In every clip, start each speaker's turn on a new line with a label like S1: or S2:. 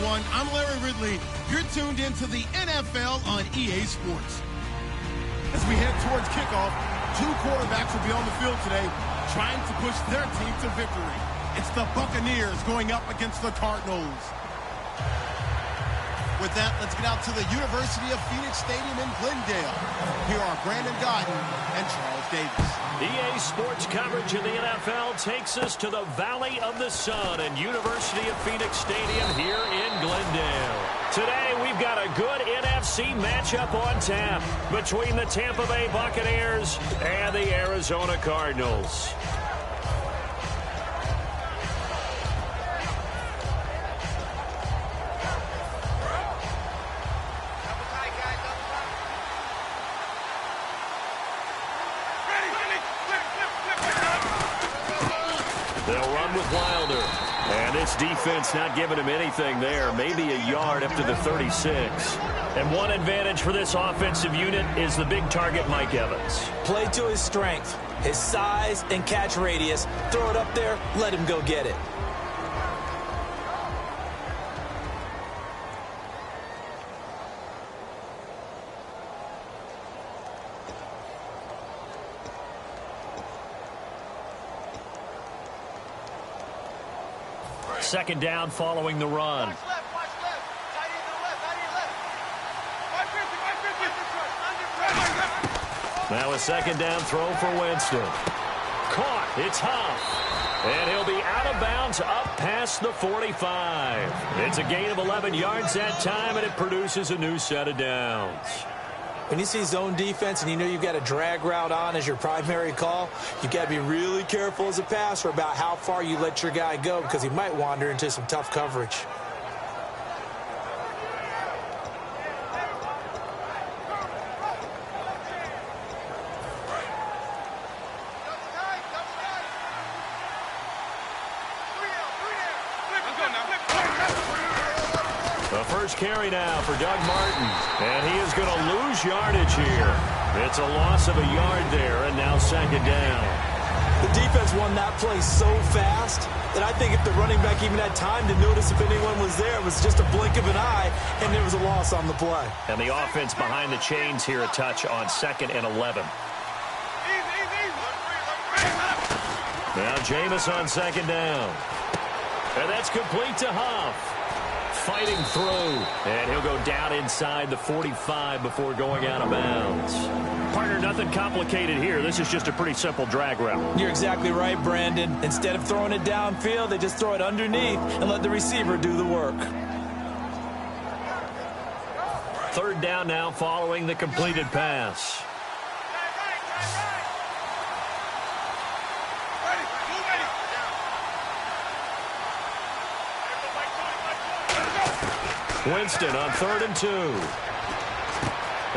S1: everyone. I'm Larry Ridley. You're tuned into the NFL on EA Sports. As we head towards kickoff, two quarterbacks will be on the field today trying to push their team to victory. It's the Buccaneers going up against the Cardinals. With that, let's get out to the University of Phoenix Stadium in Glendale. Here are Brandon Godden and Charles Davis.
S2: EA Sports coverage of the NFL takes us to the Valley of the Sun and University of Phoenix Stadium here in Glendale. Today, we've got a good NFC matchup on tap between the Tampa Bay Buccaneers and the Arizona Cardinals. They'll run with Wilder. And this defense not giving him anything there. Maybe a yard up to the 36. And one advantage for this offensive unit is the big target, Mike Evans.
S3: Play to his strength, his size and catch radius. Throw it up there, let him go get it.
S2: Second down following the run. Now a second down throw for Winston. Caught. It's Huff. And he'll be out of bounds up past the 45. It's a gain of 11 yards that time, and it produces a new set of downs.
S3: When you see zone defense and you know you've got a drag route on as your primary call, you've got to be really careful as a passer about how far you let your guy go because he might wander into some tough coverage.
S2: The first carry now for Doug Martin, and he is going to lose yardage here. It's a loss of a yard there, and now second down.
S3: The defense won that play so fast that I think if the running back even had time to notice if anyone was there, it was just a blink of an eye, and there was a loss on the play.
S2: And the offense behind the chains here, a touch on 2nd and 11. Now Jameis on second down. And that's complete to Huff. Fighting through, and he'll go down inside the 45 before going out of bounds. Partner, nothing complicated here. This is just a pretty simple drag route.
S3: You're exactly right, Brandon. Instead of throwing it downfield, they just throw it underneath and let the receiver do the work.
S2: Third down now following the completed pass. Winston on 3rd and 2.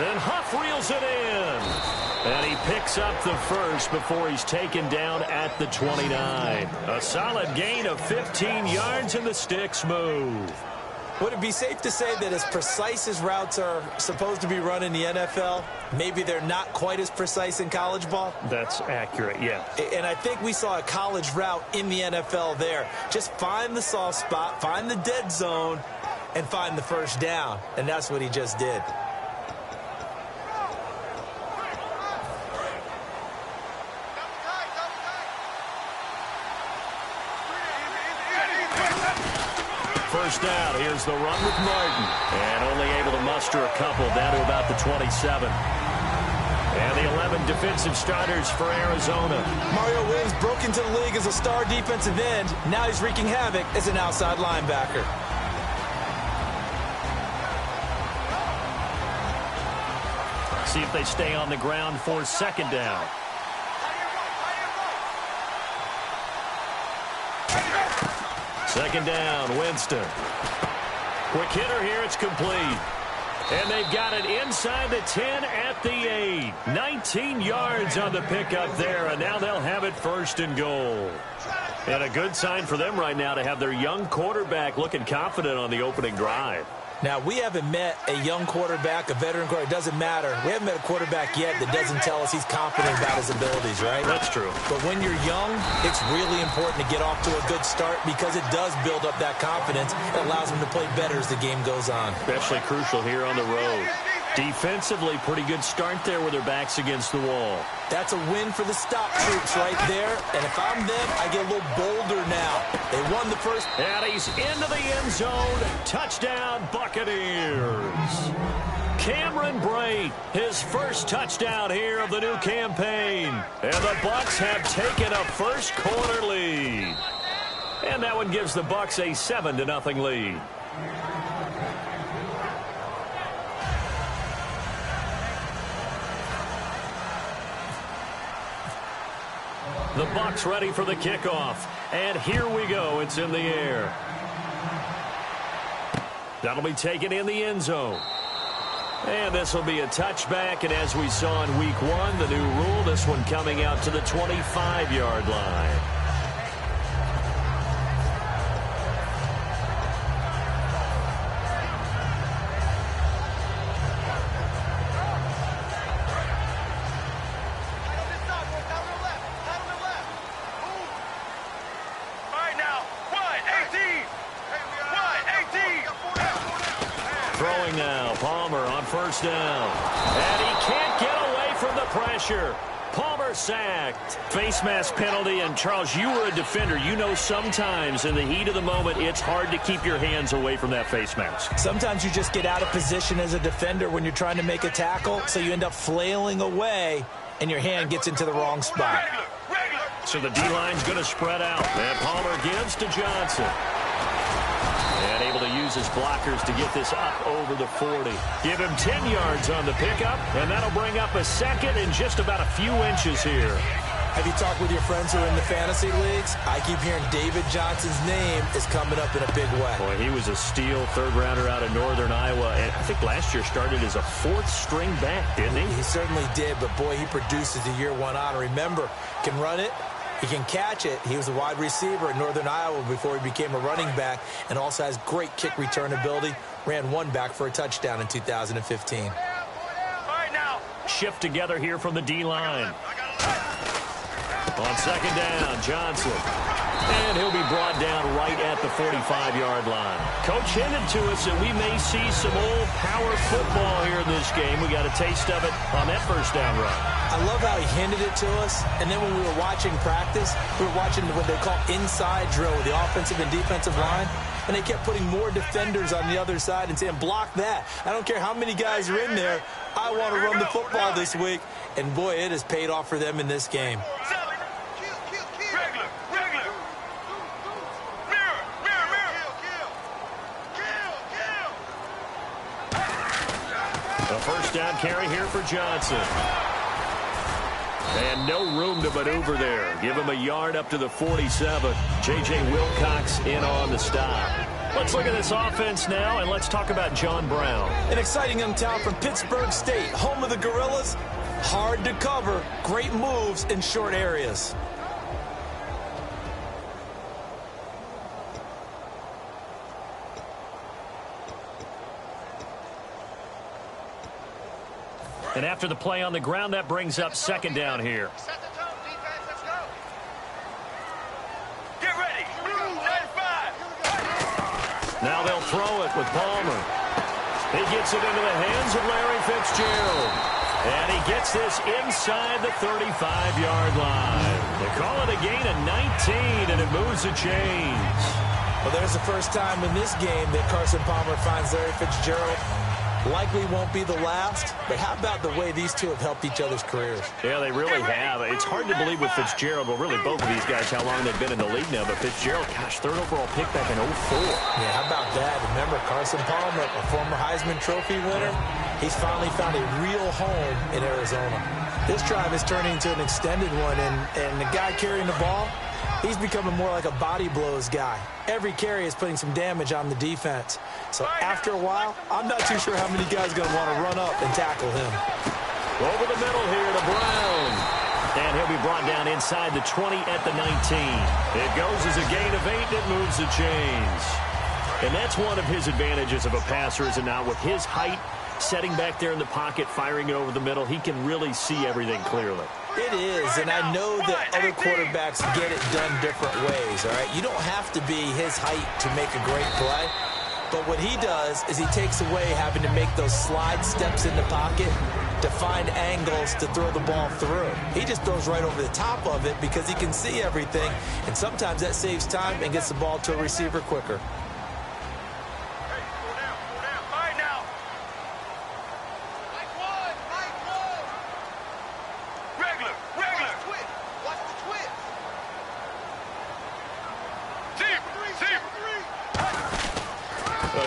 S2: And Huff reels it in. And he picks up the first before he's taken down at the 29. A solid gain of 15 yards, and the sticks move.
S3: Would it be safe to say that as precise as routes are supposed to be run in the NFL, maybe they're not quite as precise in college ball?
S2: That's accurate, yeah.
S3: And I think we saw a college route in the NFL there. Just find the soft spot, find the dead zone, and find the first down. And that's what he just did.
S2: First down, here's the run with Martin. And only able to muster a couple down to about the 27. And the 11 defensive starters for Arizona.
S3: Mario Williams broke into the league as a star defensive end. Now he's wreaking havoc as an outside linebacker.
S2: See if they stay on the ground for second down. Second down, Winston. Quick hitter here, it's complete. And they've got it inside the 10 at the 8. 19 yards on the pickup there, and now they'll have it 1st and goal. And a good sign for them right now to have their young quarterback looking confident on the opening drive.
S3: Now, we haven't met a young quarterback, a veteran quarterback, it doesn't matter. We haven't met a quarterback yet that doesn't tell us he's confident about his abilities, right?
S2: That's true.
S3: But when you're young, it's really important to get off to a good start because it does build up that confidence. It allows them to play better as the game goes on.
S2: Especially crucial here on the road. Defensively, pretty good start there with their backs against the wall.
S3: That's a win for the stop troops right there. And if I'm them, I get a little bolder now. They won the first.
S2: And he's into the end zone. Touchdown, Buccaneers. Cameron Brate, his first touchdown here of the new campaign. And the Bucs have taken a first quarter lead. And that one gives the Bucs a 7-0 lead. The Bucs ready for the kickoff. And here we go. It's in the air. That'll be taken in the end zone. And this will be a touchback. And as we saw in week 1, the new rule, this one coming out to the 25-yard line. Throwing now, Palmer on first down. And he can't get away from the pressure. Palmer sacked. Face mask penalty, and Charles, you were a defender. You know sometimes in the heat of the moment, it's hard to keep your hands away from that face mask.
S3: Sometimes you just get out of position as a defender when you're trying to make a tackle, so you end up flailing away, and your hand gets into the wrong spot.
S2: So the D-line's going to spread out. And Palmer gives to Johnson. And able to use his blockers to get this up over the 40. Give him 10 yards on the pickup, and that'll bring up a second in just about a few inches here.
S3: Have you talked with your friends who are in the fantasy leagues? I keep hearing David Johnson's name is coming up in a big way.
S2: Boy, he was a steal third-rounder out of Northern Iowa, and I think last year started as a fourth-string back, didn't he?
S3: He certainly did, but boy, he produces the year one on. Remember, can run it. He can catch it. He was a wide receiver at Northern Iowa before he became a running back, and also has great kick return ability. Ran one back for a touchdown in 2015.
S2: Shift together here from the D-line. On second down, Johnson. And he'll be brought down right at the 45-yard line. Coach hinted to us that we may see some old power football here in this game. We got a taste of it on that first down run.
S3: I love how he hinted it to us, and then when we were watching practice, we were watching what they call inside drill with the offensive and defensive line, and they kept putting more defenders on the other side and saying, block that. I don't care how many guys are in there. I want to run the football this week. And, boy, it has paid off for them in this game.
S2: A first down carry here for Johnson. And no room to maneuver there. Give him a yard up to the 47. J.J. Wilcox in on the stop. Let's look at this offense now, and let's talk about John Brown.
S3: An exciting young talent from Pittsburgh State, home of the Gorillas. Hard to cover, great moves in short areas.
S2: And after the play on the ground, that brings up second down here.
S4: Set the tone, defense. Let's go.
S5: Get ready. 95.
S2: Now they'll throw it with Palmer. He gets it into the hands of Larry Fitzgerald. And he gets this inside the 35-yard line. They call it a gain of 19, and it moves the chains.
S3: Well, there's the first time in this game that Carson Palmer finds Larry Fitzgerald. Likely won't be the last, but how about the way these two have helped each other's careers?
S2: Yeah, they really have. It's hard to believe with Fitzgerald, well, really both of these guys, how long they've been in the league now. But Fitzgerald, gosh, third overall pick back in 04.
S3: Yeah, how about that? Remember, Carson Palmer, a former Heisman Trophy winner, he's finally found a real home in Arizona. This drive is turning into an extended one, and the guy carrying the ball, he's becoming more like a body blows guy. Every carry is putting some damage on the defense. So after a while, I'm not too sure how many guys are going to want to run up and tackle him.
S2: Over the middle here to Brown. And he'll be brought down inside the 20 at the 19. It goes as a gain of 8. It moves the chains. And that's one of his advantages of a passer, is it not? With his height, setting back there in the pocket, firing it over the middle, he can really see everything clearly.
S3: It is, and I know that other quarterbacks get it done different ways, all right? You don't have to be his height to make a great play. But what he does is he takes away having to make those slide steps in the pocket to find angles to throw the ball through. He just throws right over the top of it because he can see everything, and sometimes that saves time and gets the ball to a receiver quicker.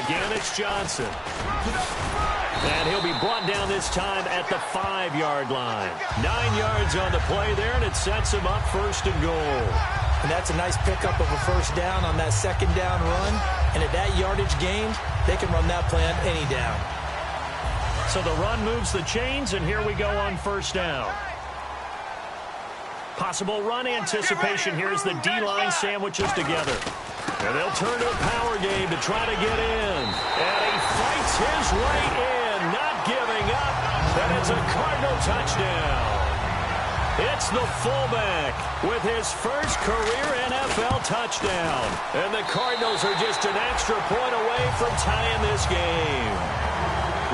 S2: Again, it's Johnson. And he'll be brought down this time at the 5-yard line. 9 yards on the play there, and it sets him up 1st and goal.
S3: And that's a nice pickup of a 1st down on that 2nd down run. And at that yardage gain, they can run that play on any down.
S2: So the run moves the chains, and here we go on 1st down. Possible run anticipation here as the D-line sandwiches together. And they'll turn to a power game to try to get in. And he fights his way in, not giving up. And it's a Cardinal touchdown. It's the fullback with his first career NFL touchdown. And the Cardinals are just an extra point away from tying this game.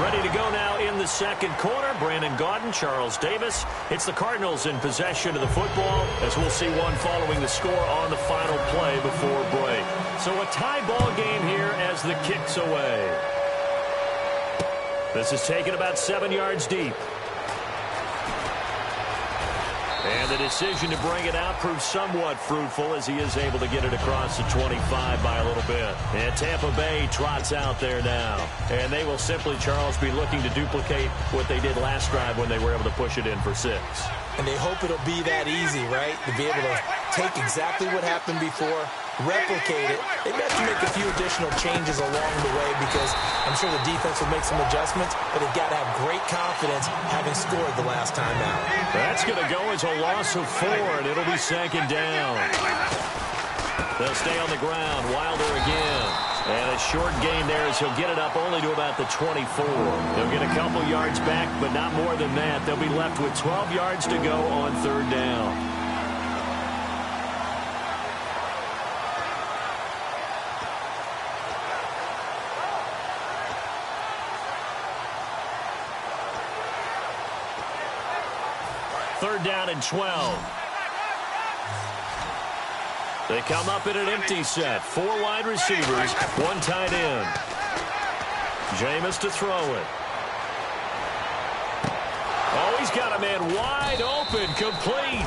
S2: Ready to go now in the 2nd quarter. Brandon Gaudin, Charles Davis. It's the Cardinals in possession of the football, as we'll see one following the score on the final play before break. So a tie ball game here as the kick's away. This is taken about 7 yards deep. And the decision to bring it out proves somewhat fruitful as he is able to get it across the 25 by a little bit. And Tampa Bay trots out there now. And they will simply, Charles, be looking to duplicate what they did last drive when they were able to push it in for 6.
S3: And they hope it'll be that easy, right? To be able to take exactly what happened before, replicate it. They may have to make a few additional changes along the way because I'm sure the defense will make some adjustments, but they've got to have great confidence having scored the last time out.
S2: That's going to go as a loss of 4, and it'll be 2nd down. They'll stay on the ground. Wilder again. And a short gain there as he'll get it up only to about the 24. They'll get a couple yards back, but not more than that. They'll be left with 12 yards to go on 3rd down. Third down and 12. They come up in an empty set. 4 wide receivers, 1 tight end. Jameis to throw it. Oh, he's got a man wide open, complete.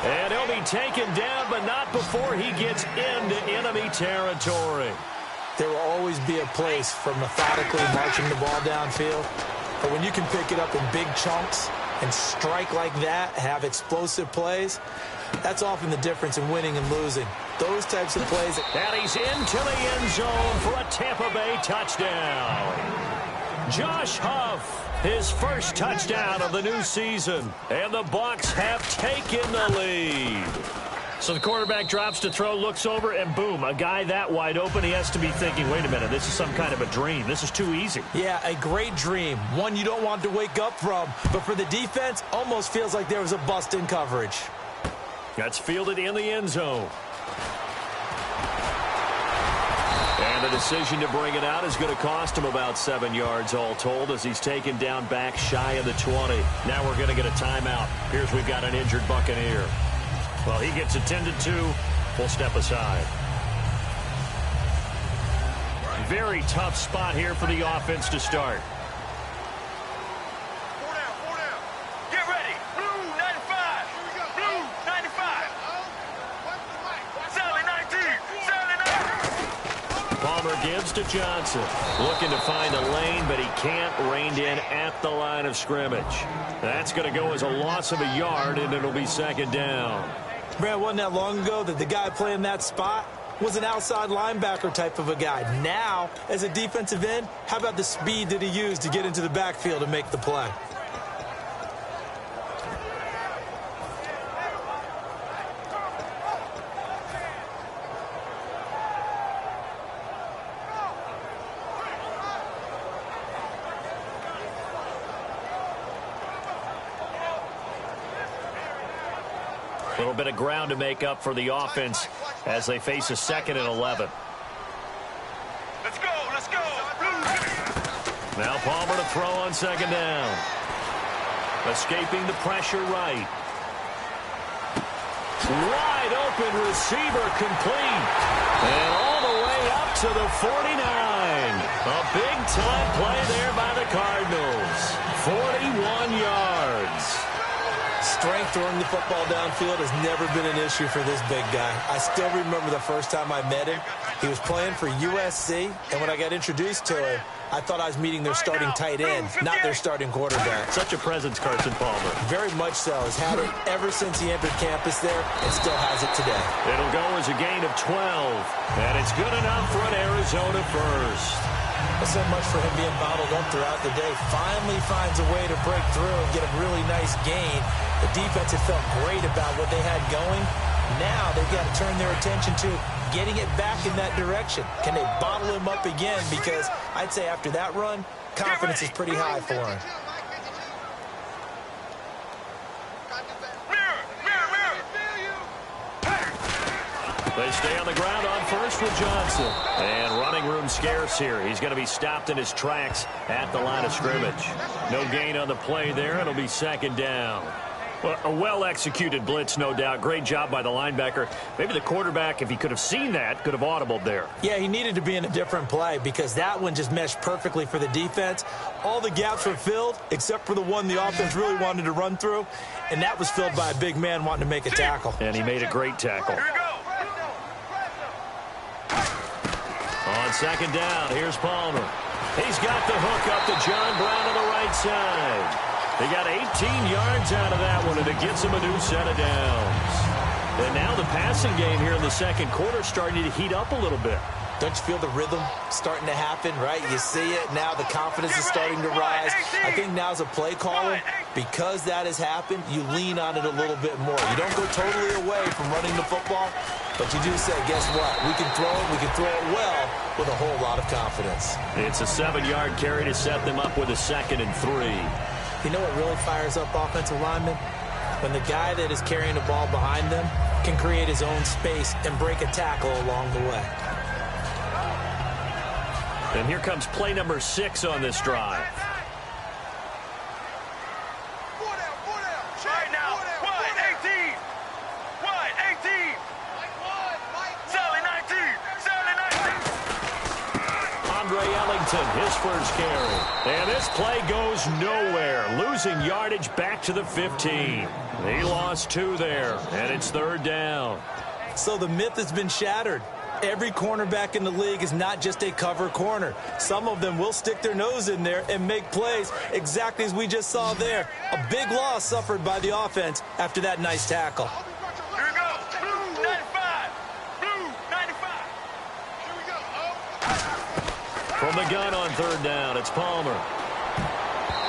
S2: And he'll be taken down, but not before he gets into enemy territory.
S3: There will always be a place for methodically marching the ball downfield. But when you can pick it up in big chunks and strike like that, have explosive plays, that's often the difference in winning and losing. Those types of plays.
S2: And he's into the end zone for a Tampa Bay touchdown. Josh Huff, his first touchdown of the new season. And the Bucs have taken the lead. So the quarterback drops to throw, looks over, and boom, a guy that wide open, he has to be thinking, wait a minute, this is some kind of a dream. This is too easy.
S3: Yeah, a great dream. One you don't want to wake up from. But for the defense, almost feels like there was a bust in coverage.
S2: That's fielded in the end zone. And the decision to bring it out is going to cost him about 7 yards all told as he's taken down back shy of the 20. Now we're going to get a timeout. Here's we've got an injured Buccaneer. Well, he gets attended to. We'll step aside. Very tough spot here for the offense to start. Gives to Johnson. Looking to find a lane, but he can't. Reined in at the line of scrimmage. That's going to go as a loss of a yard, and it'll be 2nd down.
S3: Man, wasn't that long ago that the guy playing that spot was an outside linebacker type of a guy. Now, as a defensive end, how about the speed that he used to get into the backfield and make the play?
S2: A little bit of ground to make up for the offense as they face a 2nd and 11.
S4: Let's go, let's go.
S2: Now Palmer to throw on 2nd down. Escaping the pressure right. Wide open receiver complete. And all the way up to the 49. A big-time play there by the Cardinals. 41 yards.
S3: Strength throwing the football downfield has never been an issue for this big guy. I still remember the first time I met him. He was playing for USC, and when I got introduced to him, I thought I was meeting their starting tight end, not their starting quarterback.
S2: Such a presence, Carson Palmer.
S3: Very much so. Has had it ever since he entered campus there and still has it today.
S2: It'll go as a gain of 12, and it's good enough for an Arizona first.
S3: So much for him being bottled up throughout the day. Finally finds a way to break through and get a really nice gain. The defense had felt great about what they had going. Now they've got to turn their attention to getting it back in that direction. Can they bottle him up again? Because I'd say after that run, confidence is pretty high for him.
S2: They stay on the ground on first with Johnson. And running room scarce here. He's going to be stopped in his tracks at the line of scrimmage. No gain on the play there. It'll be 2nd down. Well, a well-executed blitz, no doubt. Great job by the linebacker. Maybe the quarterback, if he could have seen that, could have audibled there.
S3: Yeah, he needed to be in a different play because that one just meshed perfectly for the defense. All the gaps were filled except for the one the offense really wanted to run through, and that was filled by a big man wanting to make a tackle.
S2: And he made a great tackle. On 2nd down, here's Palmer. He's got the hook up to John Brown on the right side. They got 18 yards out of that one, and it gets him a new set of downs. And now the passing game here in the 2nd quarter starting to heat up a little bit.
S3: Don't you feel the rhythm starting to happen, right? You see it. Now the confidence is starting to rise. I think now as a play caller, because that has happened, you lean on it a little bit more. You don't go totally away from running the football, but you do say, guess what? We can throw it. We can throw it well with a whole lot of confidence.
S2: It's a 7-yard carry to set them up with a 2nd and 3.
S3: You know what really fires up offensive linemen? When the guy that is carrying the ball behind them can create his own space and break a tackle along the way.
S2: And here comes play number 6 on this drive.
S4: Right now, wide 18. Wide 18. Sally 19. Sally 19.
S2: Andre Ellington, his first carry. And this play goes nowhere. Losing yardage back to the 15. He lost 2 there, and it's 3rd down.
S3: So the myth has been shattered. Every cornerback in the league is not just a cover corner. Some of them will stick their nose in there and make plays exactly as we just saw there. A big loss suffered by the offense after that nice tackle.
S4: Here we go. Blue 95. Blue 95. Here we go.
S2: From the gun on 3rd down, it's Palmer.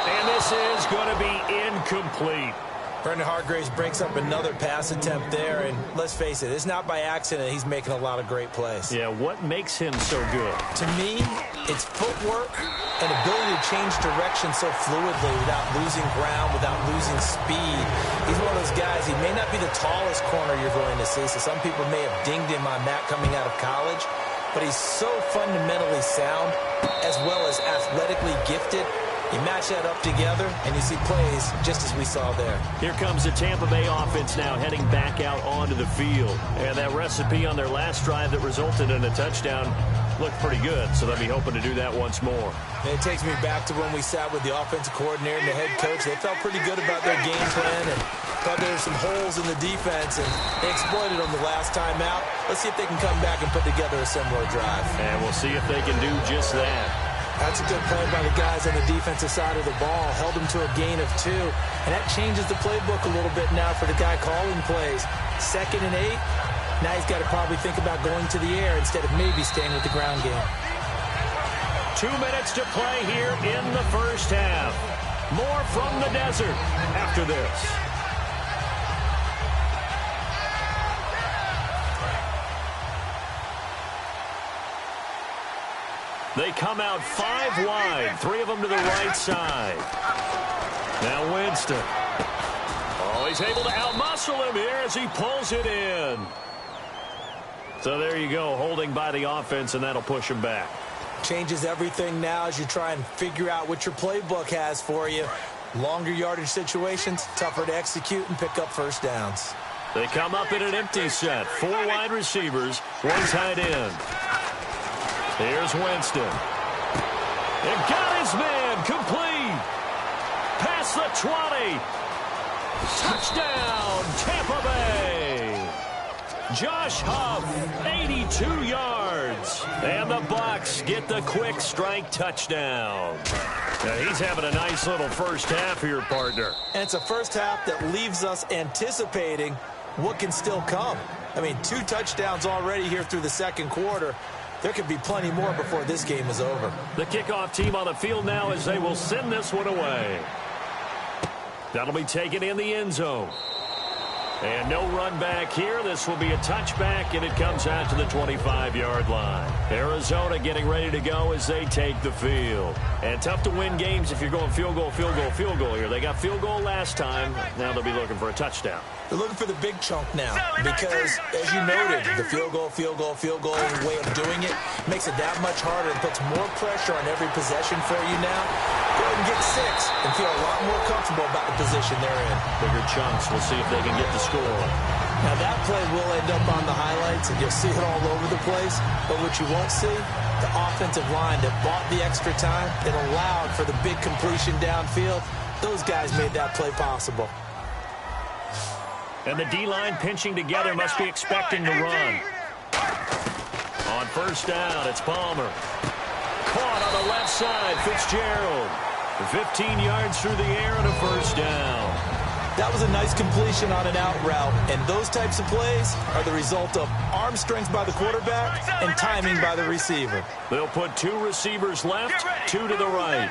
S2: And this is going to be incomplete.
S3: Brendan Hargraves breaks up another pass attempt there, and let's face it, it's not by accident he's making a lot of great plays.
S2: Yeah, what makes him so good?
S3: To me, it's footwork and ability to change direction so fluidly without losing ground, without losing speed. He's one of those guys, he may not be the tallest corner you're going to see, so some people may have dinged him on that coming out of college, but he's so fundamentally sound as well as athletically gifted. You match that up together, and you see plays just as we saw there.
S2: Here comes the Tampa Bay offense now heading back out onto the field. And that recipe on their last drive that resulted in a touchdown looked pretty good, so they'll be hoping to do that once more.
S3: And it takes me back to when we sat with the offensive coordinator and the head coach. They felt pretty good about their game plan and thought there were some holes in the defense, and they exploited them the last time out. Let's see if they can come back and put together a similar drive.
S2: And we'll see if they can do just that.
S3: That's a good play by the guys on the defensive side of the ball. Held them to a gain of 2. And that changes the playbook a little bit now for the guy calling plays. 2nd and 8. Now he's got to probably think about going to the air instead of maybe staying with the ground game.
S2: 2 minutes to play here in the first half. More from the desert after this. They come out 5 wide, 3 of them to the right side. Now Winston. Oh, Well, he's able to outmuscle him here as he pulls it in. So there you go, holding by the offense, and that'll push him back.
S3: Changes everything now as you try and figure out what your playbook has for you. Longer yardage situations, tougher to execute and pick up first downs.
S2: They come up in an empty set. 4 wide receivers, 1 tight end. Here's Winston. And got his man complete. Past the 20. Touchdown, Tampa Bay. Josh Huff, 82 yards. And the Bucs get the quick strike touchdown. Now he's having a nice little first half here, partner.
S3: And it's a first half that leaves us anticipating what can still come. I mean, 2 touchdowns already here through the second quarter. There could be plenty more before this game is over.
S2: The kickoff team on the field now as they will send this one away. That'll be taken in the end zone. And no run back here. This will be a touchback, and it comes out to the 25-yard line. Arizona getting ready to go as they take the field. And tough to win games if you're going field goal, field goal, field goal here. They got field goal last time. Now they'll be looking for a touchdown.
S3: They're looking for the big chunk now because, as you noted, the field goal way of doing it makes it that much harder and puts more pressure on every possession for you now. Go ahead and get 6 and feel a lot more comfortable about the position they're in.
S2: Bigger chunks. We'll see if they can get the score.
S3: Now, that play will end up on the highlights, and you'll see it all over the place. But what you won't see, the offensive line that bought the extra time, that allowed for the big completion downfield, those guys made that play possible.
S2: And the D-line pinching together must be expecting to run. On first down, it's Palmer. Caught on the left side, Fitzgerald. 15 yards through the air and a first down.
S3: That was a nice completion on an out route, and those types of plays are the result of arm strength by the quarterback and timing by the receiver.
S2: They'll put 2 receivers left, 2 to the right.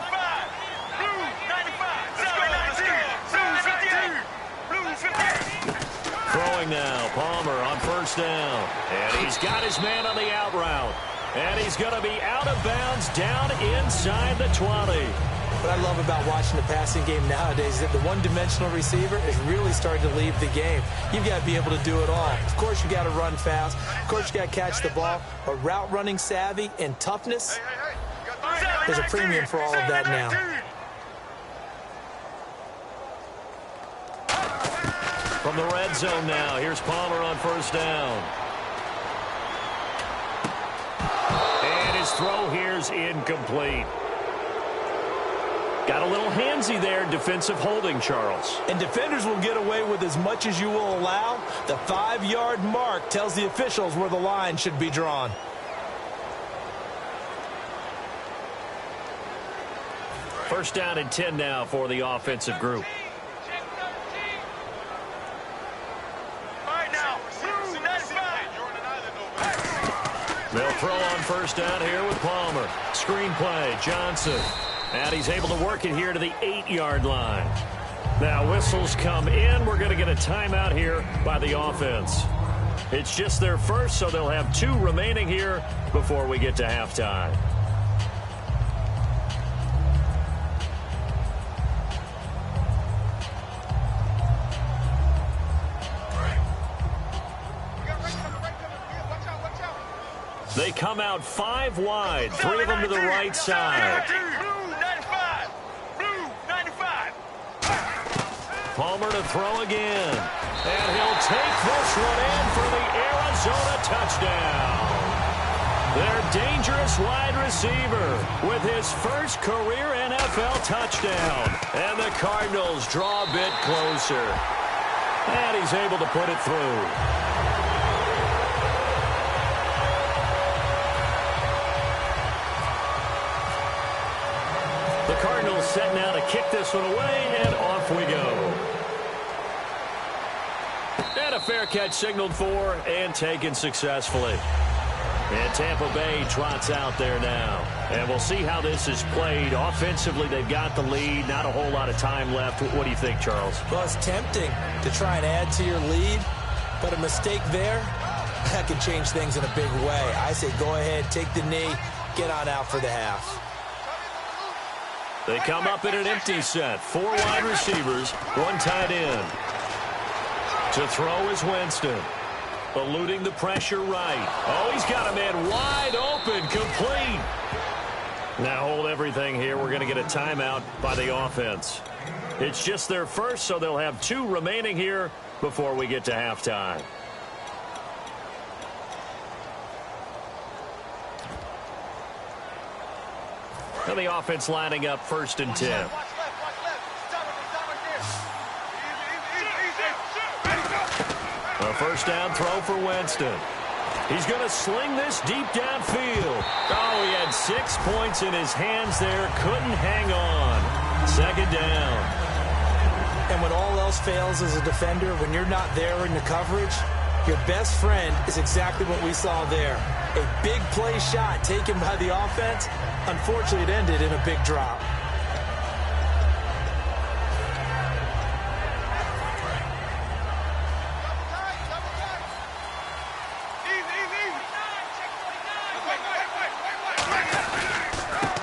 S2: Throwing now, Palmer on first down. And he's got his man on the out route. And he's going to be out of bounds down inside the 20.
S3: What I love about watching the passing game nowadays is that the one-dimensional receiver is really starting to leave the game. You've got to be able to do it all. Of course, you got to run fast. Of course, you got to catch the ball. But route running savvy and toughness, there's a premium for all of that now.
S2: From the red zone now, here's Palmer on first down. And his throw here's incomplete. Got a little handsy there, defensive holding, Charles.
S3: And defenders will get away with as much as you will allow. The 5-yard mark tells the officials where the line should be drawn.
S2: First down and 10 now for the offensive group. They'll throw on first down here with Palmer. Screenplay, Johnson. And he's able to work it here to the 8-yard line. Now whistles come in. We're going to get a timeout here by the offense. It's just their first, so they'll have 2 remaining here before we get to halftime. They come out 5 wide, 3 of them to the right side. Palmer to throw again. And he'll take this one in for the Arizona touchdown. Their dangerous wide receiver with his first career NFL touchdown. And the Cardinals draw a bit closer. And he's able to put it through. The Cardinals set now to kick this one away, and off we go. And a fair catch signaled for and taken successfully. And Tampa Bay trots out there now. And we'll see how this is played. Offensively, they've got the lead. Not a whole lot of time left. What do you think, Charles?
S3: Well, it's tempting to try and add to your lead, but a mistake there, that could change things in a big way. I say go ahead, take the knee, get on out for the half.
S2: They come up in an empty set. 4 wide receivers, 1 tight end. To throw is Winston. Eluding the pressure right. Oh, he's got a man wide open, complete. Now hold everything here. We're going to get a timeout by the offense. It's just their first, so they'll have 2 remaining here before we get to halftime. And the offense lining up 1st and 10. A first down throw for Winston. He's going to sling this deep downfield. Oh, he had 6 points in his hands there. Couldn't hang on. 2nd down.
S3: And when all else fails as a defender, when you're not there in the coverage, your best friend is exactly what we saw there. A big play shot taken by the offense. Unfortunately, it ended in a big drop.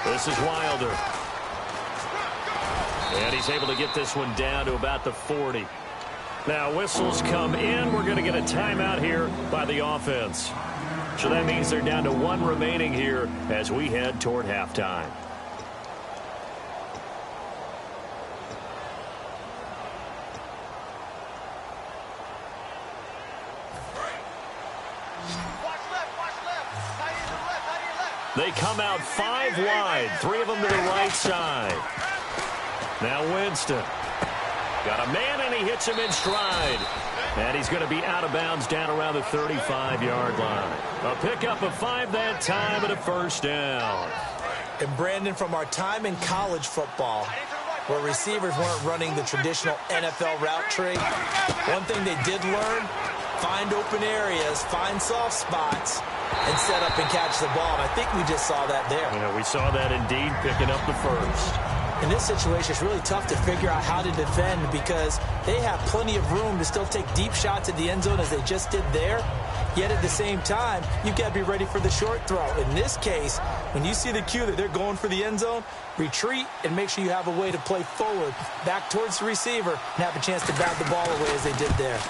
S2: This is Wilder. And he's able to get this one down to about the 40. Now whistles come in. We're going to get a timeout here by the offense. So that means they're down to 1 remaining here as we head toward halftime. They come out 5 wide, 3 of them to the right side. Now Winston. Got a man, and he hits him in stride. And he's going to be out of bounds down around the 35-yard line. A pickup of 5 that time and a first down.
S3: And Brandon, from our time in college football, where receivers weren't running the traditional NFL route tree, one thing they did learn, find open areas, find soft spots, and set up and catch the ball. And I think we just saw that there.
S2: Yeah, we saw that indeed, picking up the first.
S3: In this situation, it's really tough to figure out how to defend because they have plenty of room to still take deep shots at the end zone as they just did there. Yet at the same time, you've got to be ready for the short throw. In this case, when you see the cue that they're going for the end zone, retreat and make sure you have a way to play forward, back towards the receiver, and have a chance to bat the ball away as they did there.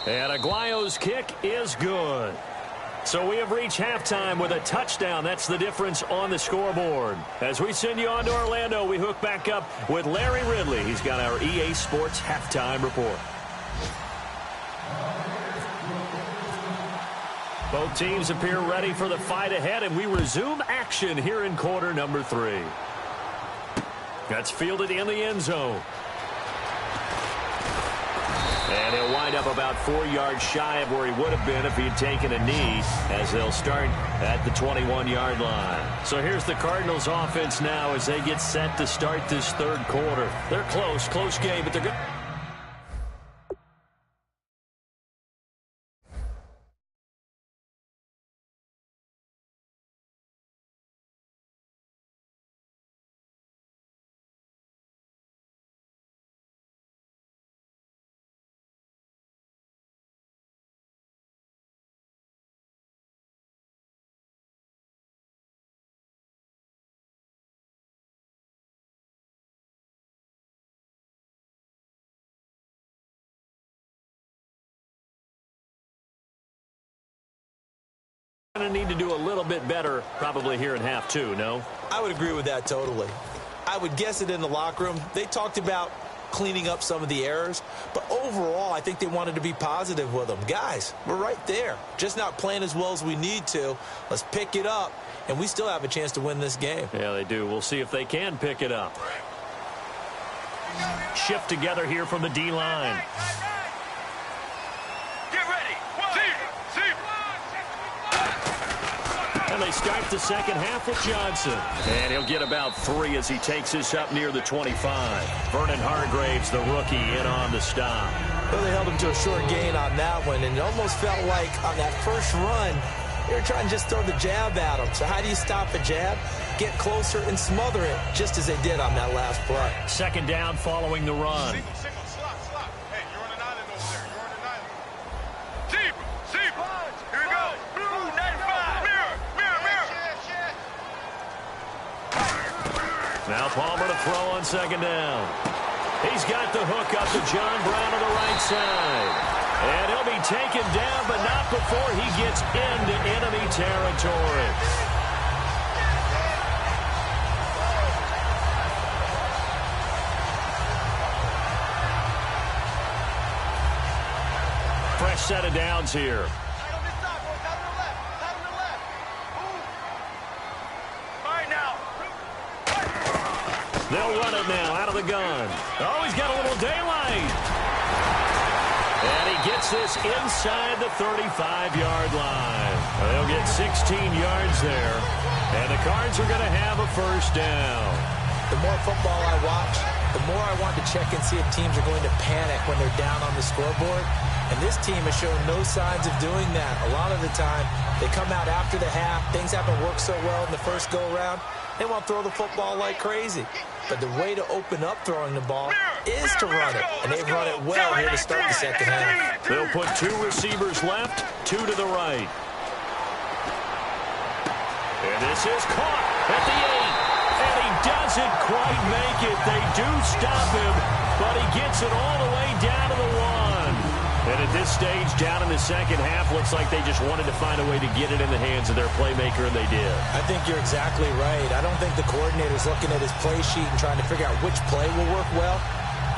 S2: And Aguayo's kick is good. So we have reached halftime with a touchdown. That's the difference on the scoreboard. As we send you on to Orlando, we hook back up with Larry Ridley. He's got our EA Sports halftime report. Both teams appear ready for the fight ahead, and we resume action here in quarter number 3. That's fielded in the end zone. And he'll wind up about 4 yards shy of where he would have been if he had taken a knee, as they'll start at the 21-yard line. So here's the Cardinals offense now as they get set to start this 3rd quarter. They're close game, but they're good. Going to need to do a little bit better probably here in half 2, no?
S3: I would agree with that totally. I would guess it in the locker room. They talked about cleaning up some of the errors, but overall I think they wanted to be positive with them. Guys, we're right there. Just not playing as well as we need to. Let's pick it up, and we still have a chance to win this game.
S2: Yeah, they do. We'll see if they can pick it up. Shift together here from the D-line. And they start the second half with Johnson. And he'll get about 3 as he takes this up near the 25. Vernon Hargraves, the rookie, in on the stop.
S3: Well, they held him to a short gain on that one, and it almost felt like on that first run, they were trying to just throw the jab at him. So how do you stop a jab? Get closer and smother it, just as they did on that last play.
S2: 2nd down following the run.
S4: Single, slot. Hey, you're on an island over there. You're on an island. Zebra. Here we go. Blue 95. Mirror.
S2: Now Palmer to throw on 2nd down. He's got the hook up to John Brown on the right side. And he'll be taken down, but not before he gets into enemy territory. Fresh set of downs here. They'll run it now out of the gun. Oh, he's got a little daylight. And he gets this inside the 35-yard line. They'll get 16 yards there. And the Cards are going to have a first down.
S3: The more football I watch, the more I want to check and see if teams are going to panic when they're down on the scoreboard. And this team has shown no signs of doing that. A lot of the time, they come out after the half. Things haven't worked so well in the first go-around. They want to throw the football like crazy. But the way to open up throwing the ball is to run it. And they've run it well here to start the second half.
S2: They'll put 2 receivers left, 2 to the right. And this is caught at the 8. And he doesn't quite make it. They do stop him, but he gets it all the way down to the 1. And at this stage, down in the second half, looks like they just wanted to find a way to get it in the hands of their playmaker, and they did.
S3: I think you're exactly right. I don't think the coordinator's looking at his play sheet and trying to figure out which play will work well.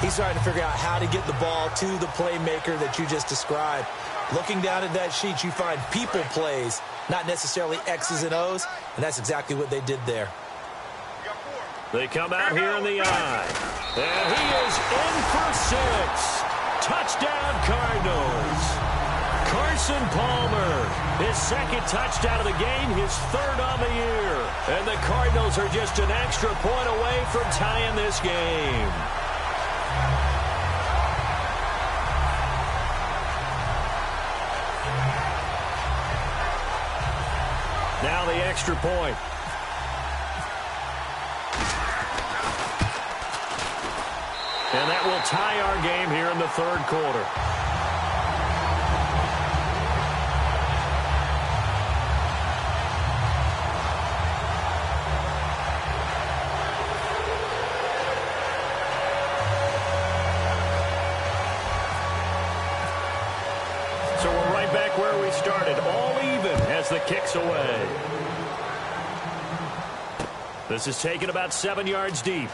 S3: He's trying to figure out how to get the ball to the playmaker that you just described. Looking down at that sheet, you find people plays, not necessarily X's and O's, and that's exactly what they did there.
S2: They come out here in the eye, and he is in for 6. Touchdown, Cardinals. Carson Palmer, his second touchdown of the game, his 3rd on the year. And the Cardinals are just an extra point away from tying this game. Now the extra point. And that will tie our game here in the 3rd quarter. So we're right back where we started, all even as the kick's away. This is taken about 7 yards deep.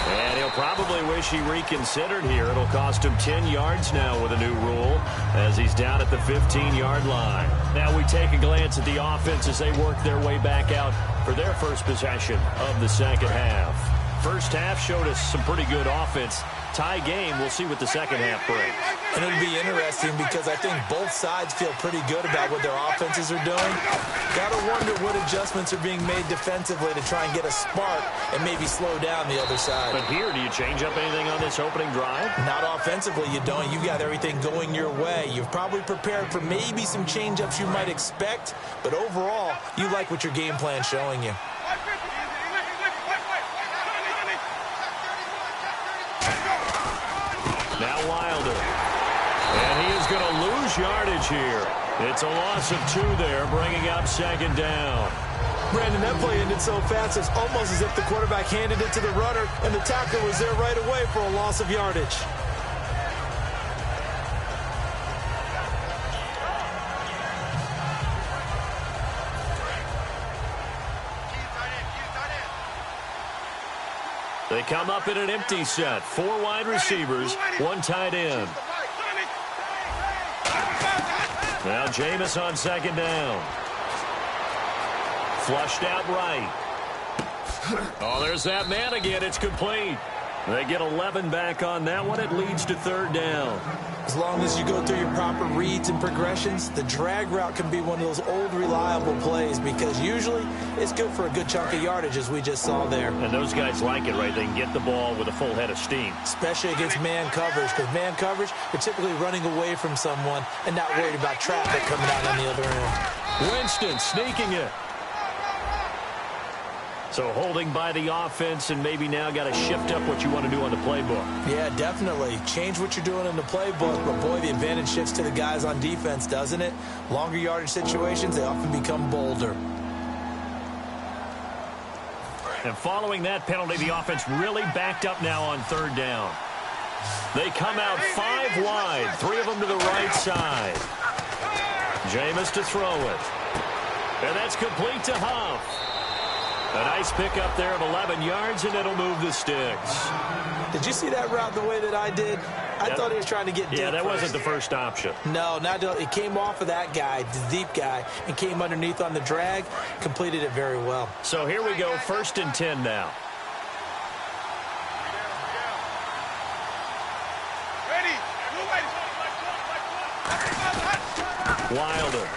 S2: And he'll probably wish he reconsidered here. It'll cost him 10 yards now with a new rule as he's down at the 15-yard line. Now we take a glance at the offense as they work their way back out for their first possession of the second half. First half showed us some pretty good offense. Tie game, we'll see what the second half brings.
S3: And it'll be interesting because I think both sides feel pretty good about what their offenses are doing. Got to wonder what adjustments are being made defensively to try and get a spark and maybe slow down the other side.
S2: But here, do you change up anything on this opening drive?
S3: Not offensively, you don't. You've got everything going your way. You've probably prepared for maybe some change-ups you might expect, but overall, you like what your game plan's showing you.
S2: Now Wilder. And he is going to lose yardage here. It's a loss of 2 there, bringing up second down.
S3: Brandon, that play ended so fast, it's almost as if the quarterback handed it to the runner, and the tackler was there right away for a loss of yardage.
S2: They come up in an empty set. 4 wide receivers, 1 tight end. Now Jameis on second down. Flushed out right. Oh, there's that man again. It's complete. They get 11 back on that one. It leads to third down.
S3: As long as you go through your proper reads and progressions, the drag route can be one of those old reliable plays because usually it's good for a good chunk of yardage as we just saw there.
S2: And those guys like it, right? They can get the ball with a full head of steam.
S3: Especially against man coverage, because man coverage, you're typically running away from someone and not worried about traffic coming out on the other end.
S2: Winston sneaking it. So holding by the offense and maybe now got to shift up what you want to do on the playbook.
S3: Yeah, definitely. Change what you're doing in the playbook, but boy, the advantage shifts to the guys on defense, doesn't it? Longer yardage situations, they often become bolder.
S2: And following that penalty, the offense really backed up now on third down. They come out 5 wide, 3 of them to the right side. Jameis to throw it. And that's complete to Huff. A nice pickup there of 11 yards, and it'll move the sticks.
S3: Did you see that route the way that I did? I thought he was trying to get deep.
S2: Yeah, that
S3: first.
S2: wasn't the first option.
S3: No, it came off of that guy, the deep guy, and came underneath on the drag, completed it very well.
S2: So here we go, 1st and 10 now. Wilder.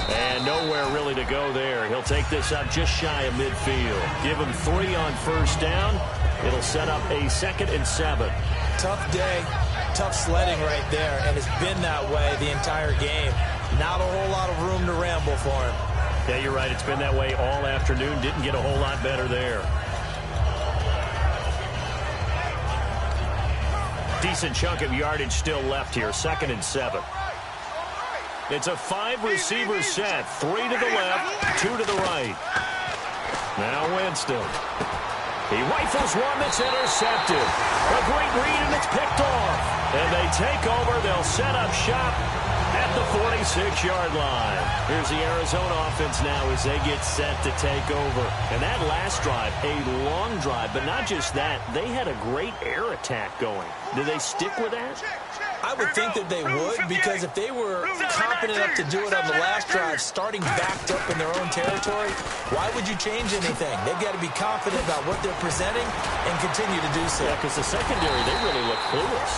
S2: And nowhere really to go there. He'll take this up just shy of midfield. Give him 3 on first down. It'll set up a 2nd and 7.
S3: Tough day, tough sledding right there, and it's been that way the entire game. Not a whole lot of room to ramble for him.
S2: Yeah, you're right. It's been that way all afternoon. Didn't get a whole lot better there. Decent chunk of yardage still left here. 2nd and 7. It's a 5-receiver set. 3 to the left, 2 to the right. Now Winston. He rifles one that's intercepted. A great read, and it's picked off. And they take over. They'll set up shop at the 46-yard line. Here's the Arizona offense now as they get set to take over. And that last drive, a long drive, but not just that. They had a great air attack going. Do they stick with that?
S3: I would think that they would, because if they were confident enough to do it on the last drive, starting backed up in their own territory, why would you change anything? They've got to be confident about what they're presenting and continue to do so.
S2: Yeah, because the secondary, they really look clueless.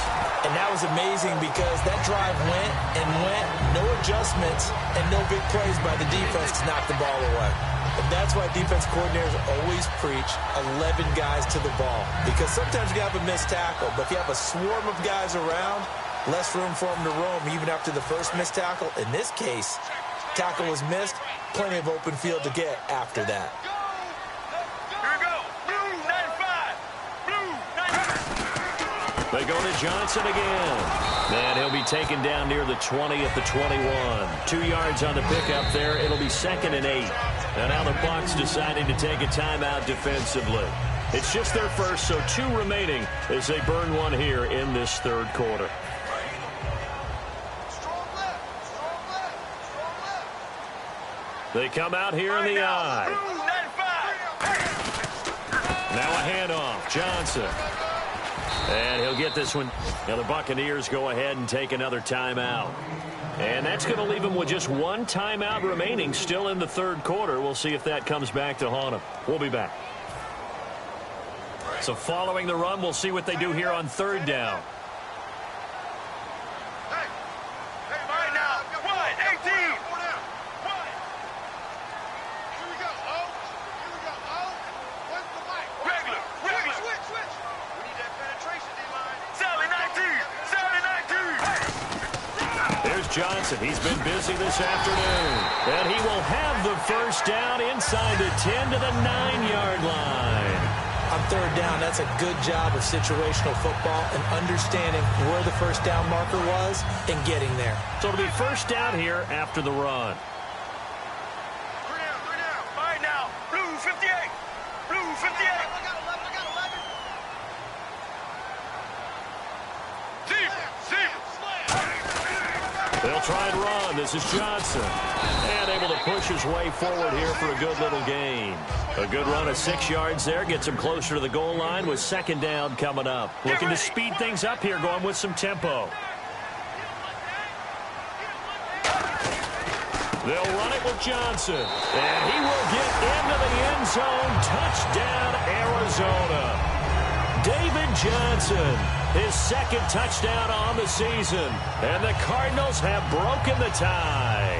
S3: And that was amazing because that drive went and went, no adjustments, and no big plays by the defense to knock the ball away. And that's why defense coordinators always preach 11 guys to the ball, because sometimes you have a missed tackle, but if you have a swarm of guys around, less room for them to roam even after the first missed tackle. In this case, tackle was missed, plenty of open field to get after that.
S4: Here we go. Blue 95. Blue 95.
S2: They go to Johnson again. And he'll be taken down near the 20 at the 21. 2 yards on the pickup there. It'll be 2nd and 8. And now the Bucs deciding to take a timeout defensively. It's just their first, so 2 remaining as they burn one here in this third quarter. They come out here in the eye. Now a handoff. Johnson. And he'll get this one. Now the Buccaneers go ahead and take another timeout. And that's going to leave them with just 1 timeout remaining still in the third quarter. We'll see if that comes back to haunt them. We'll be back. So following the run, we'll see what they do here on third down. Johnson, he's been busy this afternoon. And he will have the first down inside the 10 to the 9-yard line.
S3: On third down, that's a good job of situational football and understanding where the first down marker was and getting there.
S2: So it'll be first down here after the run.
S4: 3 down, 3 down. Right now, blue 58. Blue 58. I got 11. Zebra.
S2: They'll try and run. This is Johnson. And able to push his way forward here for a good little gain. A good run of 6 yards there. Gets him closer to the goal line with 2nd down coming up. Looking to speed things up here, going with some tempo. They'll run it with Johnson. And he will get into the end zone. Touchdown, Arizona. David Johnson, his 2nd touchdown on the season. And the Cardinals have broken the tie.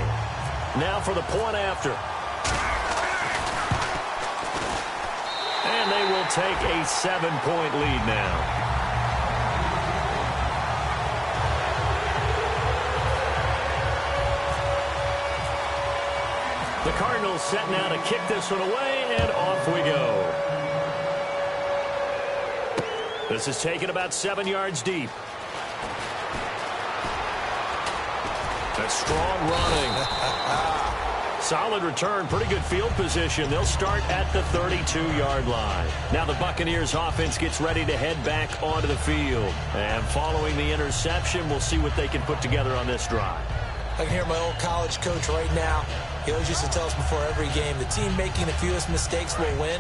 S2: Now for the point after. And they will take a 7-point lead now. The Cardinals set now to kick this one away, and off we go. This is taken about 7 yards deep. That's strong running. Solid return, pretty good field position. They'll start at the 32-yard line. Now the Buccaneers offense gets ready to head back onto the field. And following the interception, we'll see what they can put together on this drive.
S3: I can hear my old college coach right now. He always used to tell us before every game, the team making the fewest mistakes will win.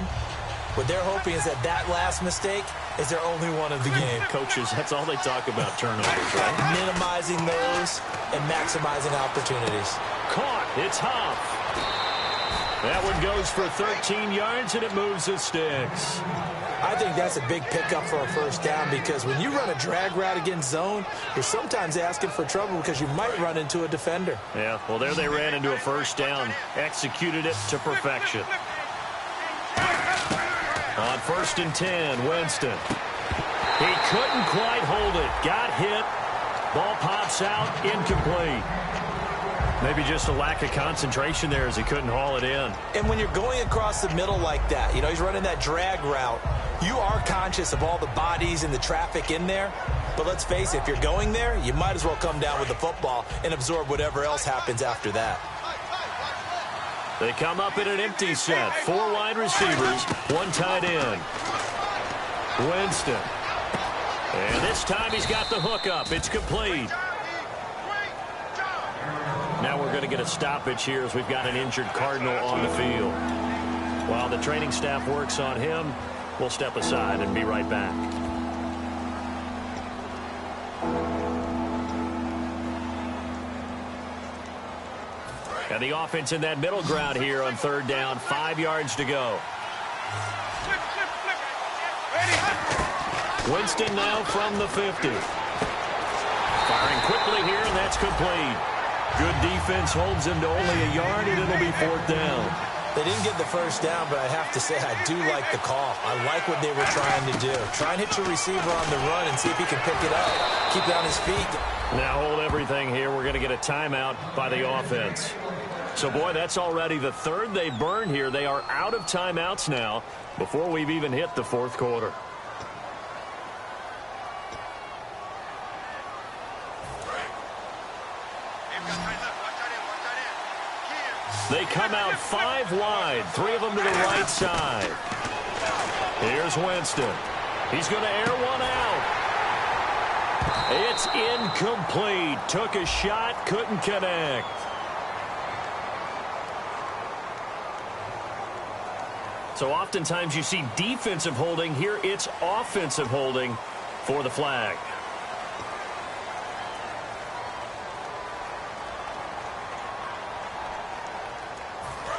S3: What they're hoping is that last mistake is their only one of the game.
S2: Coaches, that's all they talk about, turnovers, right?
S3: Minimizing those and maximizing opportunities.
S2: Caught. It's Huff. That one goes for 13 yards, and it moves the sticks.
S3: I think that's a big pickup for a first down because when you run a drag route against zone, you're sometimes asking for trouble because you might run into a defender.
S2: Yeah, well, there they ran into a first down. Executed it to perfection. On 1st and 10, Winston. He couldn't quite hold it. Got hit. Ball pops out. Incomplete. Maybe just a lack of concentration there as he couldn't haul it in.
S3: And when you're going across the middle like that, he's running that drag route, you are conscious of all the bodies and the traffic in there. But let's face it, if you're going there, you might as well come down with the football and absorb whatever else happens after that.
S2: They come up in an empty set. 4 wide receivers, 1 tight end. Winston. And this time he's got the hook up. It's complete. Now we're going to get a stoppage here as we've got an injured Cardinal on the field. While the training staff works on him, we'll step aside and be right back. And the offense in that middle ground here on 3rd down, 5 yards to go. Winston now from the 50. Firing quickly here, and that's complete. Good defense holds him to only a yard, and it'll be 4th down.
S3: They didn't get the first down, but I have to say I do like the call. I like what they were trying to do. Try and hit your receiver on the run and see if he can pick it up. Keep it on his feet.
S2: Now hold everything here. We're going to get a timeout by the offense. So, boy, that's already the 3rd they burned here. They are out of timeouts now before we've even hit the 4th quarter. They come out 5 wide, 3 of them to the right side. Here's Winston. He's going to air one out. It's incomplete. Took a shot, couldn't connect. So oftentimes you see defensive holding. Here it's offensive holding for the flag.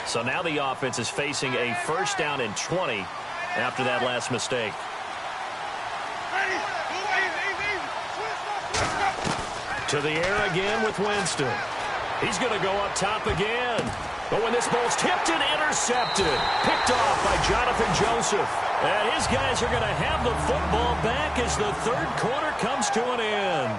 S2: So now the offense is facing a 1st down and 20 after that last mistake. To the air again with Winston. He's going to go up top again. But when this ball's tipped and intercepted, picked off by Jonathan Joseph. And his guys are going to have the football back as the 3rd quarter comes to an end.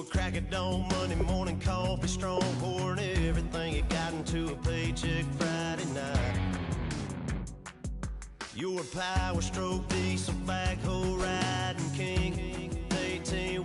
S5: crack of dawn, Monday morning coffee, strong, pouring everything you got into a paycheck Friday night. You're a power stroke, diesel backhoe riding king, 18